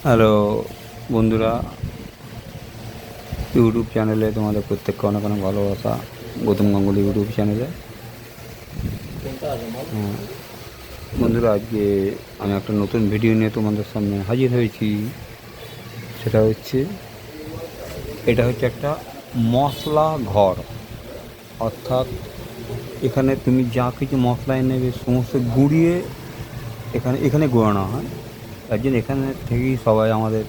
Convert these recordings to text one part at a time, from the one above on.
Hello বন্ধুরা, YouTube চ্যানেলে তোমাদের প্রত্যেককে অনেক অনেক ভালোবাসা। গৌতম গাঙ্গুলি ইউটিউব চ্যানেলে। বন্ধুরা, আজকে আমি একটা নতুন ভিডিও নিয়ে তোমাদের সামনে হাজির হয়েছি। সেটা হচ্ছে, এটা হচ্ছে একটা মশলা ঘর। অর্থাৎ এখানে তুমি যা কিছু মশলা নেবে সমস্ত গুঁড়িয়ে এখানে গোড়ানো হয়। তার জন্য এখানে থেকেই সবাই, আমাদের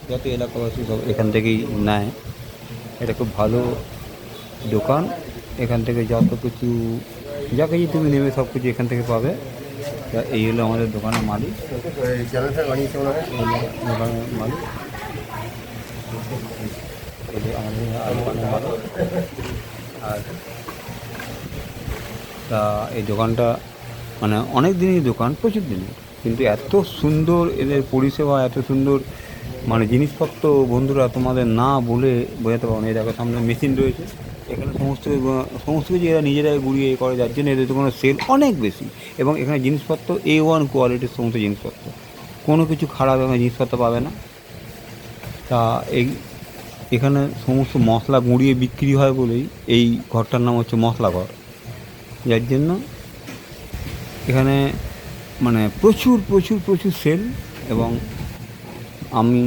যত এলাকাবাসী সব এখান থেকেই নেয়। এটা খুব ভালো দোকান। এখান থেকে যত কিছু যা কিছু তুমি নেবে সব কিছু এখান থেকে পাবে। এই হলো আমাদের দোকানের মালিক। দোকানের মালিক আমাদের দোকানের মালিক। আর তা এই দোকানটা মানে অনেক দিনই দোকান, প্রচুর দিনের, কিন্তু এত সুন্দর এদের পরিষেবা, এত সুন্দর মানে জিনিসপত্র, বন্ধুরা তোমাদের না বলে বোঝাতে পারবো না। এই দেখো সামনে মেশিন রয়েছে, এখানে সমস্ত কিছু এরা নিজেরাই গুঁড়িয়ে করে, যার জন্য এদের দোকানের সেল অনেক বেশি। এবং এখানে জিনিসপত্র A1 কোয়ালিটির সমস্ত জিনিসপত্র, কোনো কিছু খারাপ এখানে জিনিসপত্র পাবে না। তা এখানে সমস্ত মশলা গুঁড়িয়ে বিক্রি হয় বলেই এই ঘরটার নাম হচ্ছে মশলা ঘর। যার জন্য এখানে মানে প্রচুর প্রচুর প্রচুর সেল। এবং আমি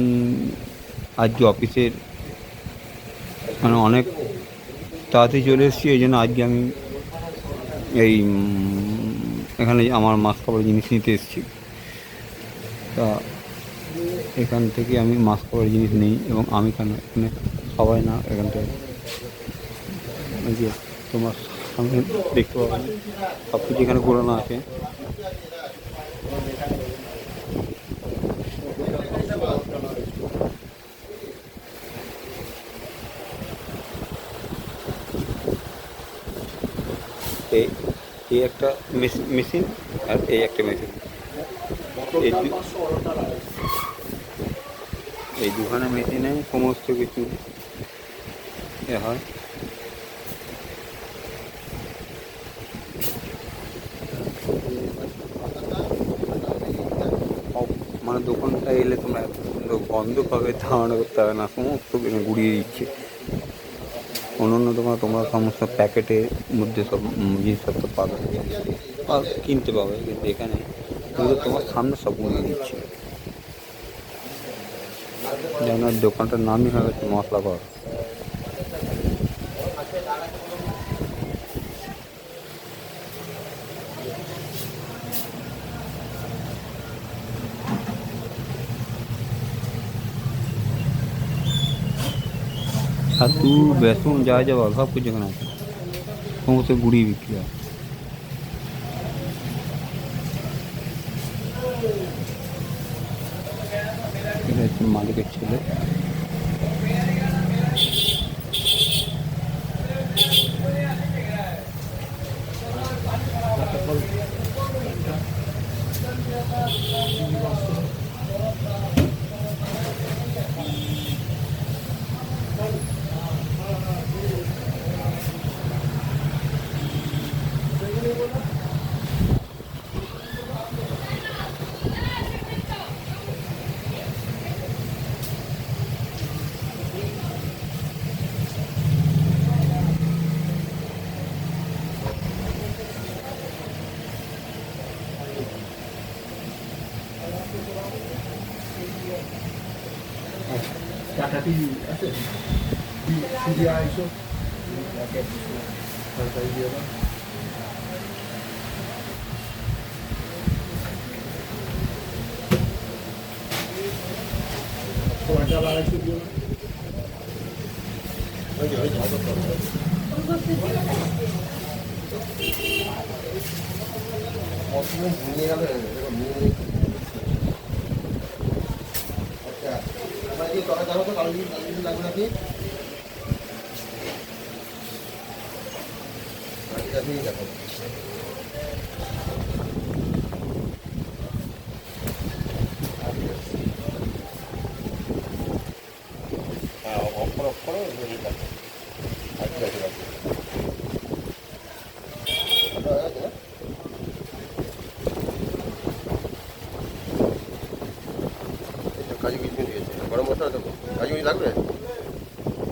আজকে অফিসের মানে অনেক তাড়াতাড়ি চলে এসেছি, এই জন্য আজকে আমি এই এখানে আমার মাছ খাবারের জিনিস নিতে এসেছি। তা এখান থেকে আমি মাছ খাবারের জিনিস নিই, এবং আমি এখানে সবাই না, এখান থেকে যে তোমার সামনে দেখতে পাবেন সব কিছু এখানে ঘোরানো আছে। এই একটা মেশিন, আর এই একটা মেশিন, এই দুখানা মেশিনে সমস্ত কিছু এ হয়। মানে দোকানটা এলে তোমরা এত সুন্দর গন্ধ পাবে, ধারণা করতে হবে না। সমস্ত কিছু গুড়িয়ে দিচ্ছে। অন্য তোমরা সমস্ত প্যাকেটের মধ্যে সব জিনিসপত্র পাবে আর কিনতে পাবে, কিন্তু এখানে তোমার সামনে সব গুঁড়িয়ে দিচ্ছে। যেন দোকানটার নামই হয় মশলা ঘর। ছাতু, বেসন, যা যা বল সব কিছু এখানে আছে। সমস্ত গুঁড়ি বিক্রি হয়। এটা হচ্ছে মালিকের ছেলে। টাটা টিভি আছে, টিভি আইসো সরকারি দিয়ে দাও। ওটা লাগাইছো দিও না, ওই যে অসময় ভুলিয়ে গেল। আমরা কি তবে যাবো তো কালকে লাগবে নাকি? দেখো অফার আচ্ছা আচ্ছা। কাজু কিশমিশ দিয়েছে। গরম মশলা দেবো, কাজু কিশমিশ লাগবে,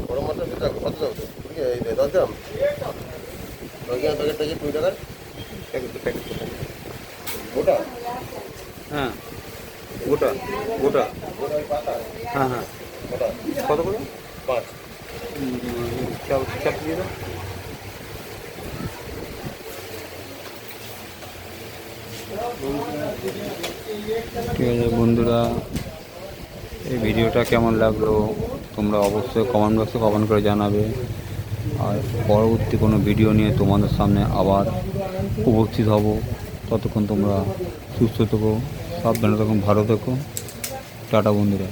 গরম মশলা দিতে হবে, কত দেবো? 10 গ্রাম। 10 গ্রাম প্যাকেটটা যে 20 টাকার প্যাকেট গোটা হ্যাঁ গোটা গোটা গোটা ওই পাতা হ্যাঁ হ্যাঁ গোটা কত করে 5। চাপ চাপ দিয়ে দাও। ঠিক আছে বন্ধুরা, এই ভিডিওটা কেমন লাগলো তোমরা অবশ্যই কমেন্ট বক্সে কমেন্ট করে জানাবে। আর পরবর্তী কোনো ভিডিও নিয়ে তোমাদের সামনে আবার উপস্থিত হব। ততক্ষণ তোমরা সুস্থ থেকো, সাবধানে থেকো, ভালো থেকো। টাটা বন্ধুরা।